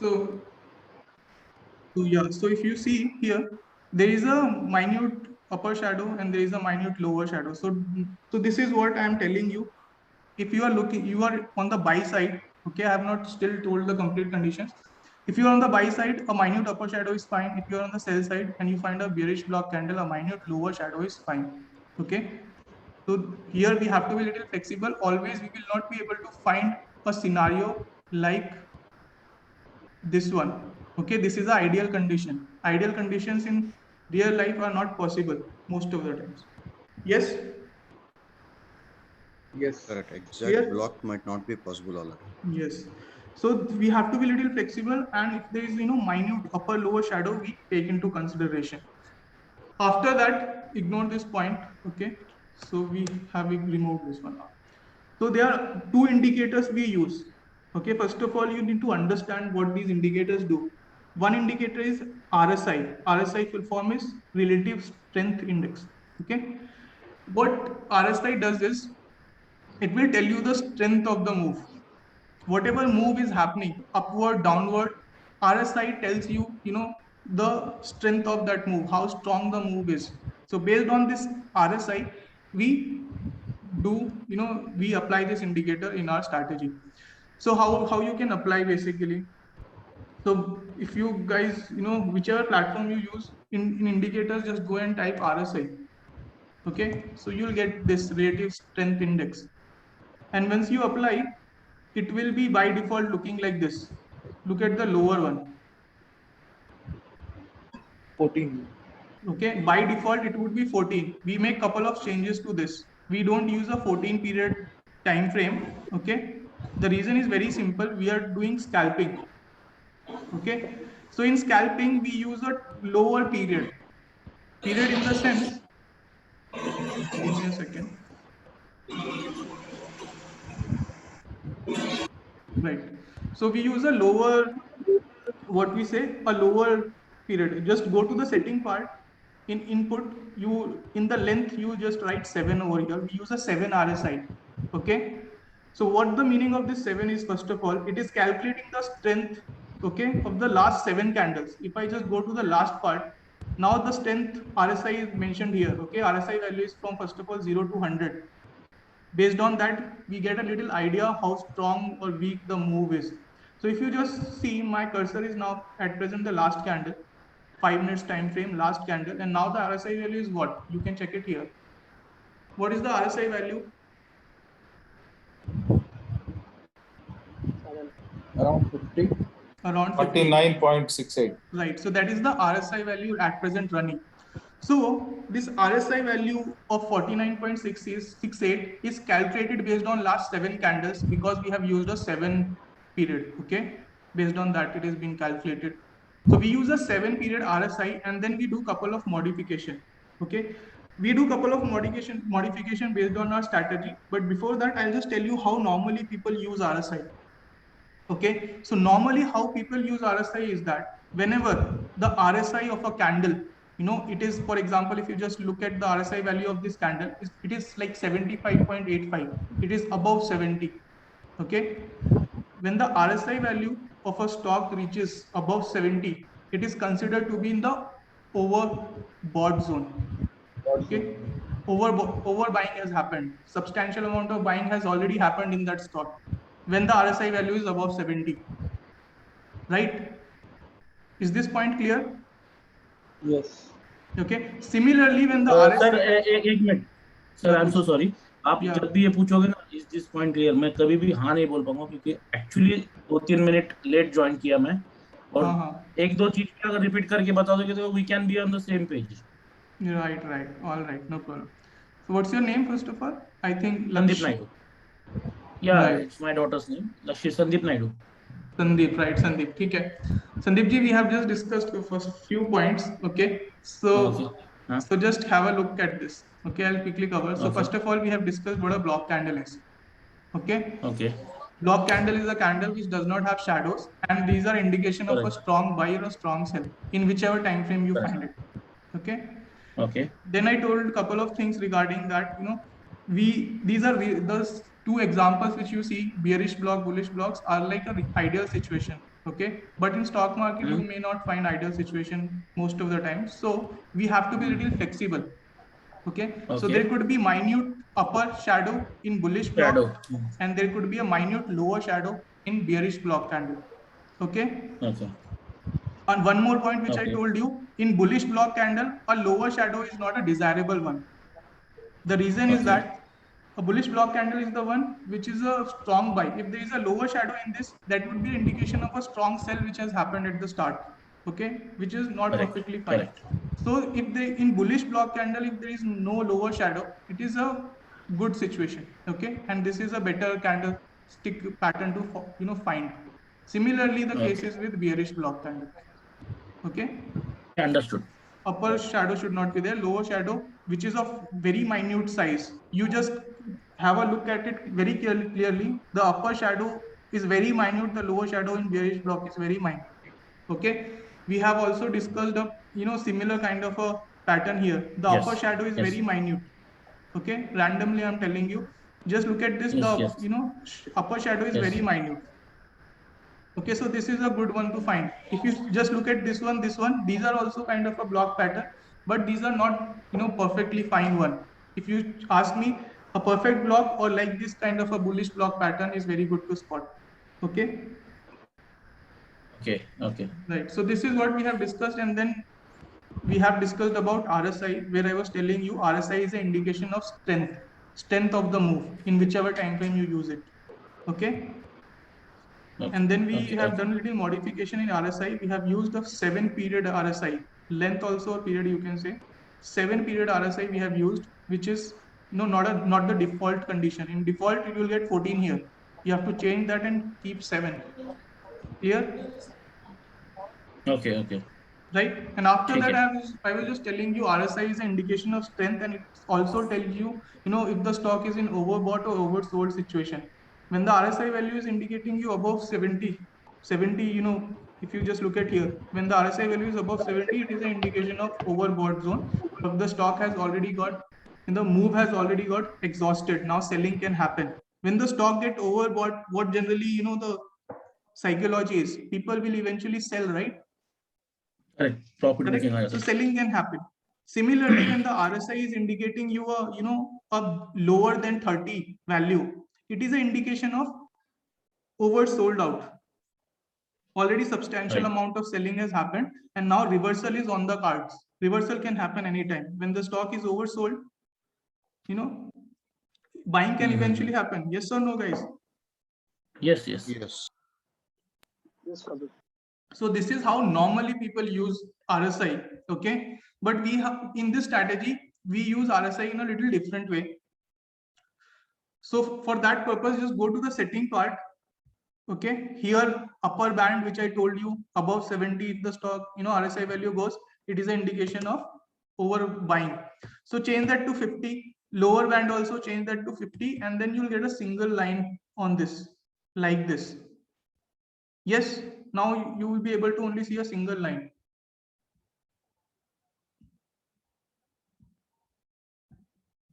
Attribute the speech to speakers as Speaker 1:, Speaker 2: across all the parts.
Speaker 1: So, so if you see here, there is a minute upper shadow and there is a minute lower shadow. So this is what I am telling you. If you are looking, you are on the buy side. Okay, I have not still told the complete conditions. If you are on the buy side, a minute upper shadow is fine. If you are on the sell side and you find a bearish block candle, a minute lower shadow is fine. Okay. So here we have to be a little flexible. Always we will not be able to find a scenario like this one. Okay, this is the ideal condition. Ideal conditions in real life are not possible most of the times. Yes.
Speaker 2: Yes.
Speaker 3: Correct. Exact
Speaker 1: Clear?
Speaker 3: block might not be possible all.
Speaker 1: Yes. So we have to be a little flexible, and if there is minute upper lower shadow, we take into consideration. After that, ignore this point. Okay. So we have removed this one now. So there are two indicators we use. Okay, first of all, you need to understand what these indicators do. One indicator is RSI. RSI full form is Relative Strength Index. Okay, what RSI does is it will tell you the strength of the move. Whatever move is happening, upward, downward, RSI tells you, the strength of that move, how strong the move is. So based on this RSI, we we apply this indicator in our strategy. So how you can apply basically. So if you guys, whichever platform you use in indicators, just go and type RSI. Okay, so you'll get this relative strength index. And once you apply, it will be by default looking like this. Look at the lower one.
Speaker 2: 14.
Speaker 1: Okay, by default it would be 14. We make couple of changes to this. We don't use a 14 period time frame. Okay, the reason is very simple. We are doing scalping. Okay, so in scalping we use a lower period. Period in the sense. Give me a second. Right. So we use a lower, what we say, a lower period. Just go to the setting part. In input, you in the length you just write 7 over here. We use a 7 RSI. Okay. So what the meaning of this 7 is, first of all, it is calculating the strength, okay, of the last 7 candles. If I just go to the last part, now the strength RSI is mentioned here. Okay, RSI value is from, first of all, 0 to 100. Based on that, we get a little idea how strong or weak the move is. So if you just see, my cursor is now at present the last candle, 5 minutes time frame, last candle, and now the RSI value is what? You can check it here. What is the RSI value?
Speaker 2: Around 50.
Speaker 1: Around
Speaker 4: 49.68.
Speaker 1: Right. So that is the RSI value at present running. So this RSI value of 49.68 is calculated based on last 7 candles because we have used a 7 period. Okay. Based on that, it has been calculated. So we use a 7 period RSI and then we do couple of modification. Okay. We do couple of modification based on our strategy. But before that, I'll just tell you how normally people use RSI. Okay, so normally how people use RSI is that whenever the RSI of a candle, it is, for example, if you just look at the RSI value of this candle, it is like 75.85. It is above 70. Okay, when the RSI value of a stock reaches above 70, it is considered to be in the overbought zone. Okay, overbuying has happened. Substantial amount of buying has already happened in that stock when the RSI value is above 70. Right? Is this point clear?
Speaker 2: Yes.
Speaker 1: Okay. Similarly, when the
Speaker 5: sir
Speaker 1: RSI
Speaker 5: एक minute sir, I am so sorry, आप
Speaker 1: Yeah.
Speaker 5: जब भी ये पूछोगे ना, is this point clear, मैं कभी भी हाँ नहीं बोल पाऊंगा क्योंकि एक्चुअली 2-3 मिनट लेट ज्वाइन किया मैं, और एक दो चीज भी अगर रिपीट करके बता दोगे तो we can be on the same page.
Speaker 1: Right, all right, no problem. So what's your name first of all? I think
Speaker 5: Sandeep Naidu. Yeah,
Speaker 1: Right.
Speaker 5: it's my daughter's name. Lakshya Sandeep Naidu.
Speaker 1: Sandeep, right? Sandeep. Okay. Sandeep ji, we have just discussed the first few points. Okay. So, so just have a look at this. Okay, I'll quickly cover. So first of all, we have discussed what a block candle is. Okay.
Speaker 5: Okay.
Speaker 1: Block candle is a candle which does not have shadows, and these are indication of a strong buy or a strong sell in whichever time frame you find it. Okay.
Speaker 5: Okay.
Speaker 1: Then I told a couple of things regarding that. These are those two examples which you see, bearish block, bullish blocks, are like an ideal situation. Okay, but in stock market you may not find ideal situation most of the time, so we have to be a little flexible. Okay, so there could be minute upper shadow in bullish block, and there could be a minute lower shadow in bearish block candle. Okay. And one more point which I told you, in bullish block candle, a lower shadow is not a desirable one. The reason is that a bullish block candle is the one which is a strong buy. If there is a lower shadow in this, that would be an indication of a strong sell which has happened at the start. Okay, which is not perfectly fine. So if they in bullish block candle, if there is no lower shadow, it is a good situation. Okay, and this is a better candlestick pattern to find. Similarly, the case is with bearish block candle. Okay,
Speaker 5: understood.
Speaker 1: Upper shadow should not be there. Lower shadow, which is of very minute size. You just have a look at it very clearly. The upper shadow is very minute. The lower shadow in bearish block is very minute. Okay. We have also discussed a similar kind of a pattern here. The upper shadow is very minute. Okay. Randomly, I'm telling you. Just look at this. Upper shadow is very minute. Okay, so this is a good one to find. If you just look at this one, these are also kind of a block pattern, but these are not, perfectly fine one. If you ask me, a perfect block or like this kind of a bullish block pattern is very good to spot. Okay.
Speaker 5: Okay.
Speaker 1: Right. So this is what we have discussed, and then we have discussed about RSI, where I was telling you RSI is an indication of strength of the move in whichever time frame you use it. Okay. And then we have done a little modification in RSI. We have used a 7-period RSI, length also a period, you can say. 7-period RSI we have used, which is not the default condition. In default, you will get 14 here. You have to change that and keep 7. Clear?
Speaker 5: Okay.
Speaker 1: Right. And after that, I was just telling you RSI is an indication of strength, and it also tells you, if the stock is in overbought or oversold situation. When the RSI value is indicating you above 70, if you just look at here, when the RSI value is above 70, it is an indication of overbought zone. If the stock has already got, the move has already got exhausted. Now selling can happen. When the stock get overbought, what generally, the psychology is, people will eventually sell, right?
Speaker 5: Correct. Profit.
Speaker 1: So selling can happen. Similarly, when the RSI is indicating you a lower than 30 value, it is an indication of oversold out. Already substantial amount of selling has happened, and now reversal is on the cards. Reversal can happen anytime. When the stock is oversold, buying can eventually happen. Yes or no, guys?
Speaker 5: Yes.
Speaker 1: So this is how normally people use RSI. Okay, but we have in this strategy we use RSI in a little different way. So for that purpose, just go to the setting part. Okay, here upper band which I told you above 70, if the stock RSI value goes, it is an indication of overbuying. So change that to 50. Lower band also change that to 50, and then you'll get a single line on this like this. Yes, now you will be able to only see a single line.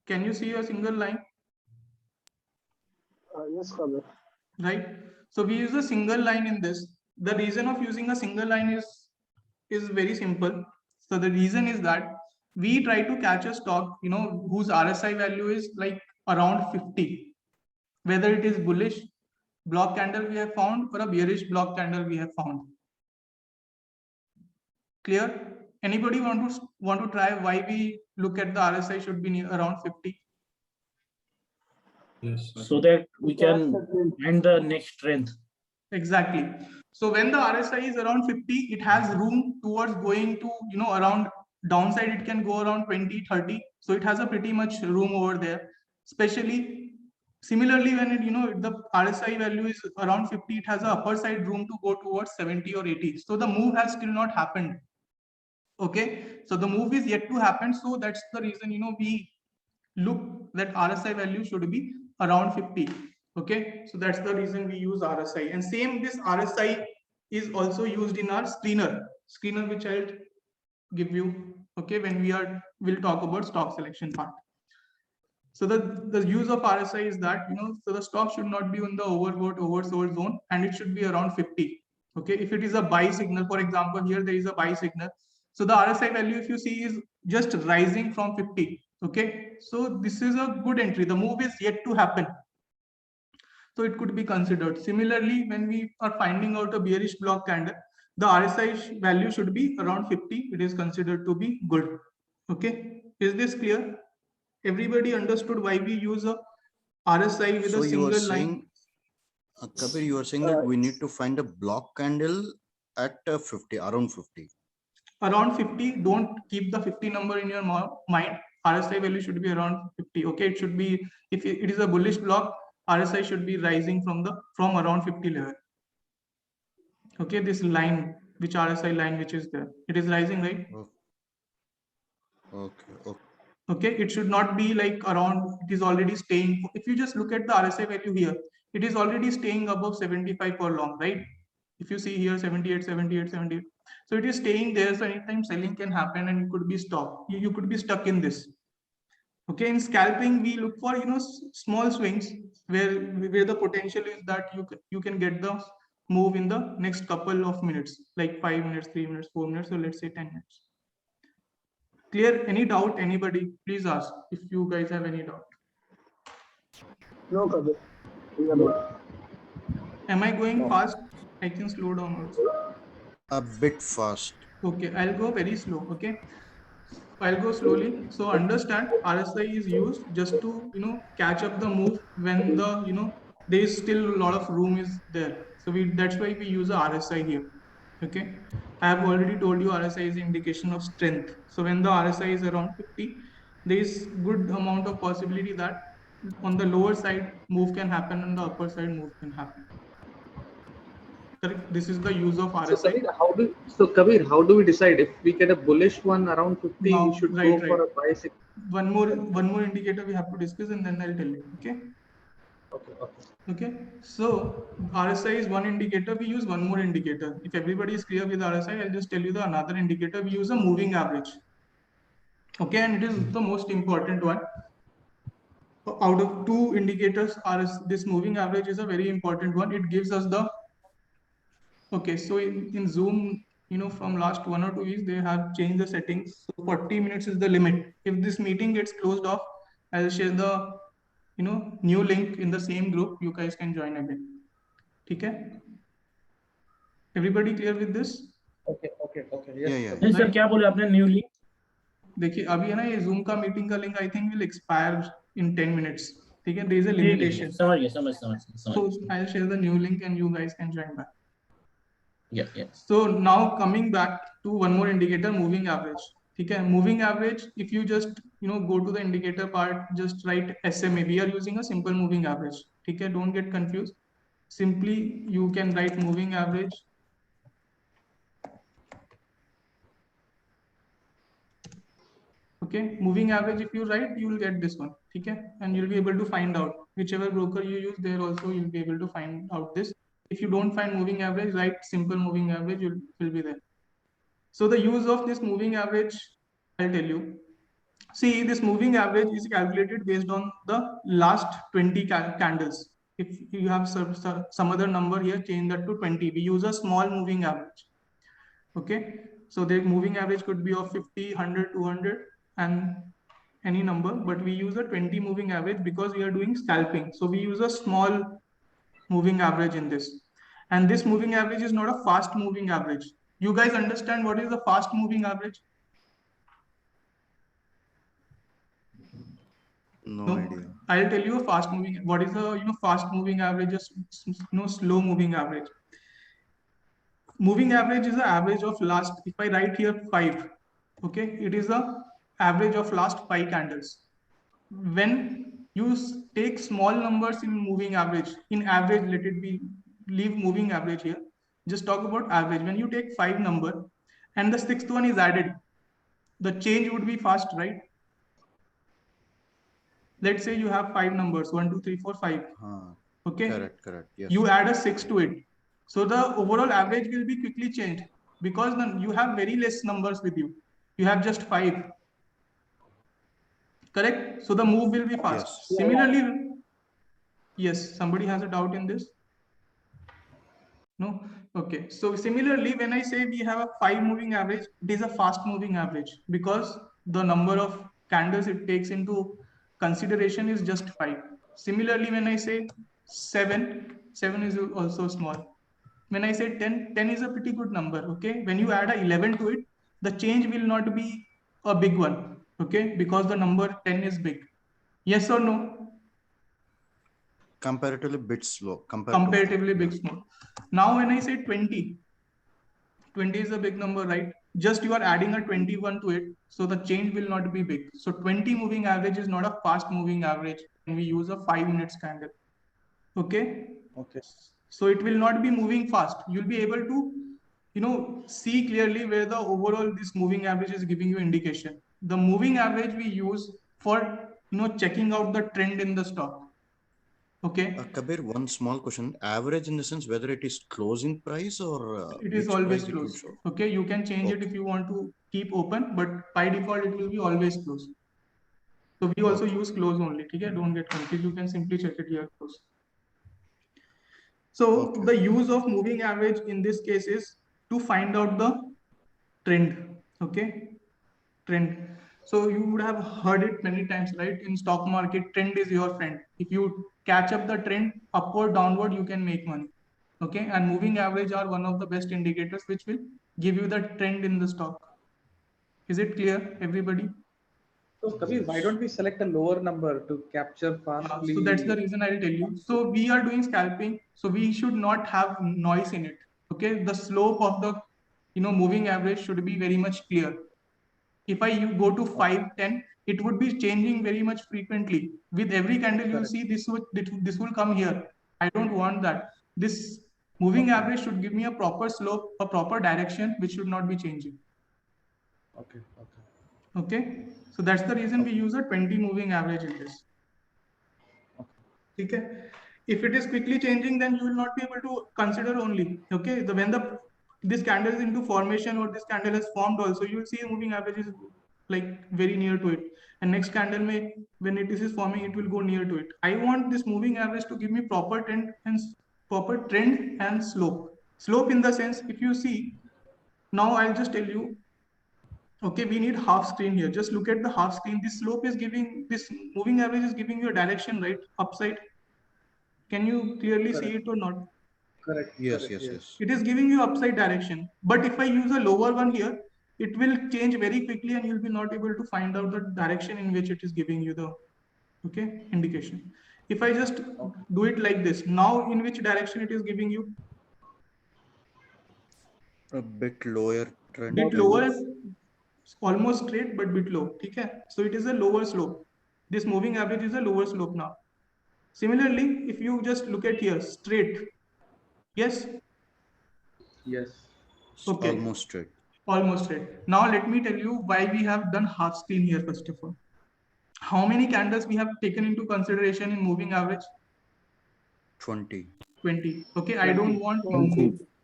Speaker 1: Can you see a single line?
Speaker 2: Yes, Kabir.
Speaker 1: Right. So we use a single line in this. The reason of using a single line is very simple. So the reason is that we try to catch a stock, whose RSI value is like around 50. Whether it is bullish block candle we have found or a bearish block candle we have found. Clear? Anybody want to try why we look at the RSI should be near around 50?
Speaker 2: Yes.
Speaker 5: So that we can find the next strength.
Speaker 1: Exactly. So when the RSI is around 50, it has room towards going to, around downside, it can go around 20, 30. So it has a pretty much room over there. Especially similarly, when it, the RSI value is around 50, it has an upper side room to go towards 70 or 80. So the move has still not happened. Okay. So the move is yet to happen. So that's the reason, we look that RSI value should be around 50. Okay, so that's the reason we use RSI. And same, this RSI is also used in our screener which I'll give you, okay, when we'll talk about stock selection part. So the use of RSI is that, so the stock should not be in the overbought oversold zone, and it should be around 50. Okay, if it is a buy signal, for example, here there is a buy signal. So the RSI value, if you see, is just rising from 50. Okay, so this is a good entry. The move is yet to happen. So it could be considered. Similarly, when we are finding out a bearish block candle, the RSI value should be around 50. It is considered to be good. Okay, is this clear? Everybody understood why we use a RSI with
Speaker 3: So
Speaker 1: a
Speaker 3: you are
Speaker 1: single line?
Speaker 3: saying, Kabir, you are saying that we need to find a block candle at 50, around 50.
Speaker 1: Around 50. Don't keep the 50 number in your mind. RSI value should be around 50. Okay, it should be, if it is a bullish block, RSI should be rising from around 50 level. Okay, this line, which RSI line which is there, it is rising, right?
Speaker 3: Okay.
Speaker 1: Okay, it should not be like around, it is already staying. If you just look at the RSI value here, it is already staying above 75 for long, right? If you see here 78, 78, 78. So it is staying there. So anytime selling can happen and you could be stopped. You could be stuck in this. Okay, in scalping, we look for, small swings where the potential is that you can get the move in the next couple of minutes, like 5 minutes, 3 minutes, 4 minutes, or let's say 10 minutes. Clear? Any doubt? Anybody? Please ask if you guys have any doubt.
Speaker 2: No, Kabir. We are not.
Speaker 1: Am I going fast? I can slow down also.
Speaker 3: A bit fast.
Speaker 1: Okay, I'll go very slow. Okay, I'll go slowly. So understand, RSI is used just to catch up the move when the there is still a lot of room is there. So that's why we use a RSI here. Okay, I have already told you RSI is indication of strength. So when the RSI is around 50, there is good amount of possibility that on the lower side move can happen and the upper side move can happen. Correct? This is the use of RSI.
Speaker 2: Kabir, how do we decide if we get a bullish one around 50?
Speaker 1: Now,
Speaker 2: We should
Speaker 1: right.
Speaker 2: go for a buy signal.
Speaker 1: One more indicator we have to discuss, and then I'll tell you. Okay. Okay. So RSI is one indicator. We use one more indicator. If everybody is clear with RSI, I'll just tell you the another indicator. We use a moving average. Okay, and it is the most important one. Out of two indicators, this moving average is a very important one. It gives us the. Okay, so in Zoom, from last 1 or 2 weeks, they have changed the settings. So 40 minutes is the limit. If this meeting gets closed off, I'll share the new link in the same group. You guys can join again. Okay? Everybody clear with this?
Speaker 2: Okay. Yes.
Speaker 3: Yeah.
Speaker 5: नहीं sir क्या बोले आपने new link?
Speaker 1: देखिए अभी है ना ये Zoom का मीटिंग का link I think will expire in 10 minutes. ठीक है? There is a limitation.
Speaker 5: समझ गया.
Speaker 1: So I'll share the new link and you guys can join back.
Speaker 5: Yeah.
Speaker 1: So now coming back to one more indicator, moving average. Okay, moving average, if you just go to the indicator part, just write SMA. We are using a simple moving average. Okay, don't get confused. Simply you can write moving average. Okay, moving average, if you write, you will get this one. Okay, and you'll be able to find out whichever broker you use there also you'll be able to find out this. If you don't find moving average, write simple moving average, will be there. So the use of this moving average, I'll tell you. See, this moving average is calculated based on the last 20 candles. If you have some other number here, change that to 20. We use a small moving average. Okay, so the moving average could be of 50, 100, 200 and any number, but we use a 20 moving average because we are doing scalping. So we use a small moving average in this. And this moving average is not a fast moving average. You guys understand what is the fast moving average?
Speaker 3: No idea.
Speaker 1: I'll tell you a fast moving. What is a fast moving average? Just slow moving average. Moving average is the average of last. If I write here 5, okay, it is the average of last 5 candles. When you take small numbers in moving average, in average, let it be, leave moving average here. Just talk about average. When you take 5 number and the 6th one is added, the change would be fast, right? Let's say you have 5 numbers, 1, 2, 3, 4, 5. Okay.
Speaker 3: Correct. Yes.
Speaker 1: You add a 6 to it. So the overall average will be quickly changed because then you have very less numbers with you. You have just 5. Correct? So the move will be fast.
Speaker 3: Yes.
Speaker 1: Similarly, yes, somebody has a doubt in this? No? Okay. So similarly, when I say we have a 5 moving average, it is a fast moving average because the number of candles it takes into consideration is just 5. Similarly, when I say 7, 7 is also small. When I say 10, 10 is a pretty good number. Okay. When you add a 11 to it, the change will not be a big one. Okay. Because the number 10 is big. Yes or no?
Speaker 3: Comparatively bit slow.
Speaker 1: Comparatively big
Speaker 3: Yeah.
Speaker 1: small. Now when I say 20, 20 is a big number, right? Just you are adding a 21 to it, so the change will not be big. So 20 moving average is not a fast moving average when we use a 5 minutes candle. Okay.
Speaker 2: Okay.
Speaker 1: So it will not be moving fast. You'll be able to, see clearly where the overall this moving average is giving you indication. The moving average we use for, checking out the trend in the stock. Okay.
Speaker 3: Kabir, one small question. Average in the sense whether it is closing price or
Speaker 1: It is
Speaker 3: which
Speaker 1: always
Speaker 3: price it will
Speaker 1: closed.
Speaker 3: show.
Speaker 1: Okay, you can change it
Speaker 3: Okay.
Speaker 1: if you want to keep open, but by default it will be always closed. So we also use close only. Okay, don't get confused. You can simply check it here close. So
Speaker 3: Okay.
Speaker 1: the use of moving average in this case is to find out the trend. Okay, trend. So you would have heard it many times, right? In stock market, trend is your friend. If you catch up the trend upward, downward, you can make money. Okay, and moving average are one of the best indicators which will give you the trend in the stock. Is it clear, everybody?
Speaker 2: So Kabir, why don't we select a lower number to capture fastly?
Speaker 1: So that's the reason I'll tell you. So we are doing scalping, so we should not have noise in it. Okay, the slope of the moving average should be very much clear. If you go to 5, 10, it would be changing very much frequently. With every candle you see, this will come here. I don't want that. This moving average should give me a proper slope, a proper direction, which should not be changing.
Speaker 2: Okay.
Speaker 1: Okay. So that's the reason we use a 20 moving average in this. Okay. If it is quickly changing, then you will not be able to consider only. Okay. When this candle is into formation or this candle has formed also, you will see the moving average is like very near to it. And next candle when it is forming, it will go near to it. I want this moving average to give me proper trend and slope. Slope in the sense, if you see, now I'll just tell you, okay, we need half screen here. Just look at the half screen. This moving average is giving you a direction, right? Upside. Can you clearly see it or not?
Speaker 2: Correct.
Speaker 3: Yes.
Speaker 1: It is giving you upside direction. But if I use a lower one here, it will change very quickly and you'll be not able to find out the direction in which it is giving you the indication. If I just do it like this, now in which direction it is giving you?
Speaker 3: A bit lower trend.
Speaker 1: Bit lower, almost straight but bit low. Okay? So it is a lower slope. This moving average is a lower slope now. Similarly, if you just look at here, straight. Yes?
Speaker 2: Yes.
Speaker 1: Okay.
Speaker 3: Almost straight.
Speaker 1: Almost straight. Now let me tell you why we have done half screen here first of all. How many candles we have taken into consideration in moving average?
Speaker 3: 20.
Speaker 1: 20. Okay, I don't want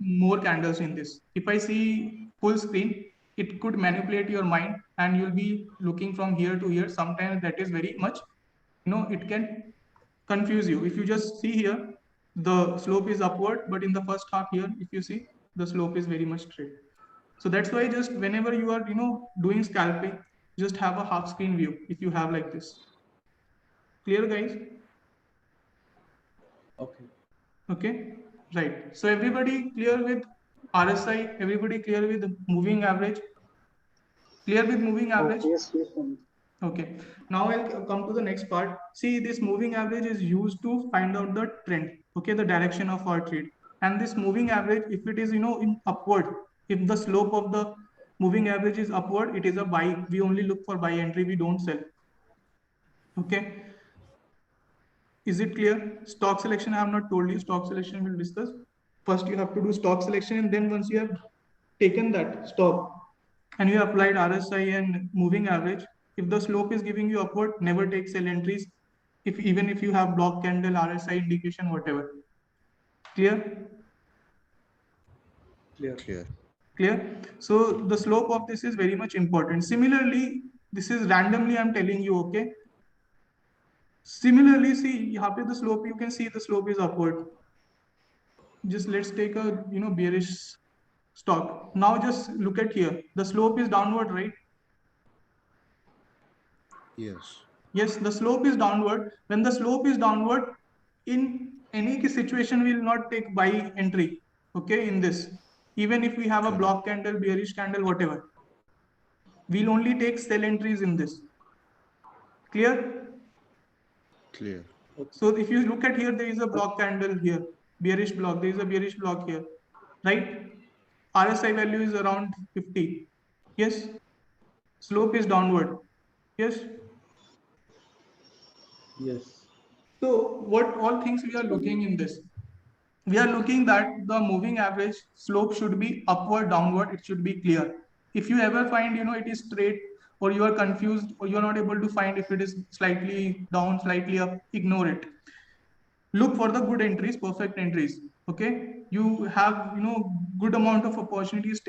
Speaker 1: more candles in this. If I see full screen, it could manipulate your mind and you'll be looking from here to here. Sometimes that is very much, it can confuse you. If you just see here, the slope is upward, but in the first half here, if you see, the slope is very much straight. So that's why just whenever you are, doing scalping, just have a half screen view if you have like this. Clear, guys? Okay, right. So everybody clear with RSI? Everybody clear with moving average? Clear with moving average?
Speaker 4: Yes.
Speaker 1: Okay. Now I'll come to the next part. See, this moving average is used to find out the trend, okay, the direction of our trade. And this moving average, if it is, in upward, if the slope of the moving average is upward, it is a buy. We only look for buy entry, we don't sell. Okay. Is it clear? Stock selection, I have not told you. Stock selection we'll discuss. First, you have to do stock selection, and then once you have taken that stock and you applied RSI and moving average, if the slope is giving you upward, never take sell entries. Even if you have block candle, RSI indication, whatever. Clear? Clear? So the slope of this is very much important. Similarly, this is randomly I'm telling you, okay? Similarly, see, here the slope, you can see the slope is upward. just let's take a bearish stock. Now just look at here. The slope is downward, right?
Speaker 3: Yes.
Speaker 1: Yes, the slope is downward. When the slope is downward, in any situation, we will not take buy entry. Okay, in this, even if we have a
Speaker 3: Correct.
Speaker 1: block candle, bearish candle, whatever, we'll only take sell entries in this. Clear?
Speaker 3: Clear.
Speaker 1: So if you look at here, there is a block candle here, bearish block. There is a bearish block here, right? RSI value is around 50. Yes. Slope is downward. Yes.
Speaker 2: Yes.
Speaker 1: So what all things we are looking in this? We are looking that the moving average slope should be upward, downward. It should be clear. If you ever find, it is straight, or you are confused, or you are not able to find if it is slightly down, slightly up, ignore it. Look for the good entries, perfect entries. Okay, you have good amount of opportunities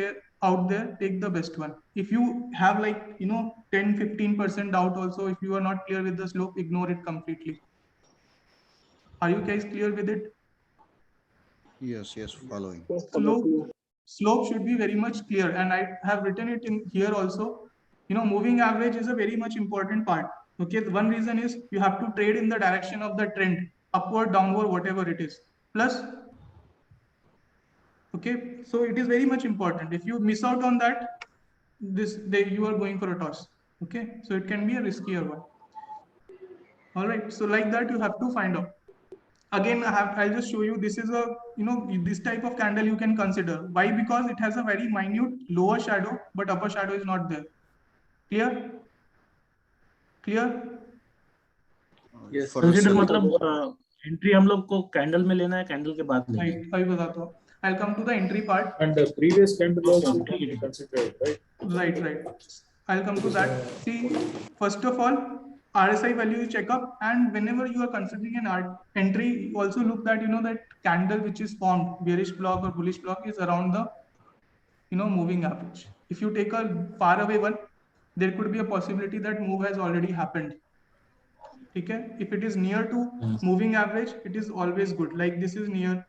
Speaker 1: out there. Take the best one. If you have like 10-15% doubt also, if you are not clear with the slope, ignore it completely. Are you guys clear with it?
Speaker 3: Yes, following.
Speaker 1: Slope should be very much clear, and I have written it in here also. Moving average is a very much important part. Okay, one reason is you have to trade in the direction of the trend, upward, downward, whatever it is. Plus, okay, so it is very much important. If you miss out on that, you are going for a toss. Okay, so it can be a riskier one. All right, so like that you have to find out. Again, I'll just show you. This is a this type of candle you can consider. Why? Because it has a very minute lower shadow, but upper shadow is not there. Clear?
Speaker 2: Yes.
Speaker 3: For
Speaker 5: consider
Speaker 3: select-
Speaker 5: मतलब entry हम लोग को candle में लेना है, candle के बाद लेना है.
Speaker 1: Right, अभी बताता हूँ. I'll come to the entry part.
Speaker 4: And the previous candle also
Speaker 5: Okay.
Speaker 4: can be considered, right?
Speaker 1: Right. I'll come to that. See, first of all, RSI value you check up, and whenever you are considering an entry, you also look that that candle which is formed, bearish block or bullish block, is around the moving average. If you take a far away one, there could be a possibility that move has already happened. Okay? If it is near to moving average, it is always good. Like this is near,